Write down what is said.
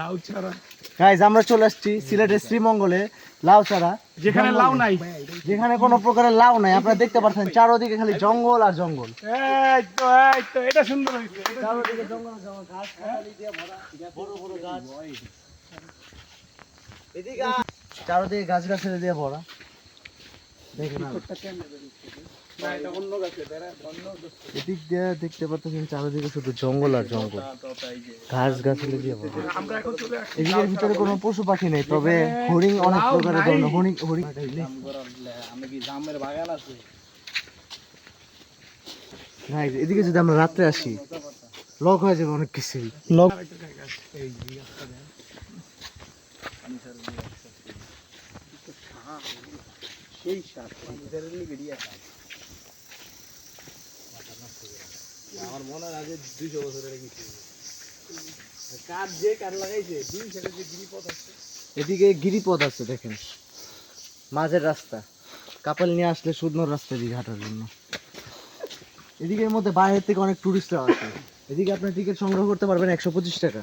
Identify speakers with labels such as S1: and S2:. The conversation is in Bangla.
S1: লাউছাড়া
S2: গাইজ আমরা চলে আসছি সিলেটের শ্রীমঙ্গলে লাউছাড়া,
S1: যেখানে লাউ নাই,
S2: যেখানে কোনো প্রকারের লাউ নাই। আপনারা দেখতে পাচ্ছেন চারদিকে খালি জঙ্গল আর জঙ্গল।
S1: এই তো এটা সুন্দর হয়েছে।
S2: চারদিকে জঙ্গল আর জঙ্গল, গাছ গাছালি দিয়ে ভরা, বড় বড় গাছ। এদিকে চারদিকে গাছ গাছালি দিয়ে ভরা। দেখেন
S1: না এটা অন্য গাছে বেরা অন্য
S2: এদিক দিয়ে দেখতে পাচ্ছেন চারদিকে শুধু জঙ্গল আর জঙ্গল, ঘাস গাছালি দিয়ে ভরা।
S1: আমরা এখন চলে আসছি
S2: এদিকের ভিতরে কোনো পশু পাখি নেই, তবে হরিণ অনেক প্রকারের ধরনের হরিণ।
S1: আমরা কি জামের বাগান আছে।
S2: গাইস এদিকে যদি আমরা রাত্রে আসি লক হয়ে যাবে অনেক কিছুই। লক
S1: এই গাছটা দেন সেই সাত নিজের লিগড়িয়া আমার মনে হয় আজ 200 বছরের কিছু কাঠ যে কাঠ লাগাইছে দুই সাইডে যে গিরিপথ আছে,
S2: এদিকে গিরিপথ আছে দেখেন, মাঝের রাস্তা, কাপাল নিয়ে আসলে সুন্দর রাস্তা দিয়ে হাঁটার জন্য। এদিকের মধ্যে বাইরের থেকে অনেক টুরিস্টরা আসে। এদিকে আপনি টিকিট সংগ্রহ করতে পারবেন 125 টাকা।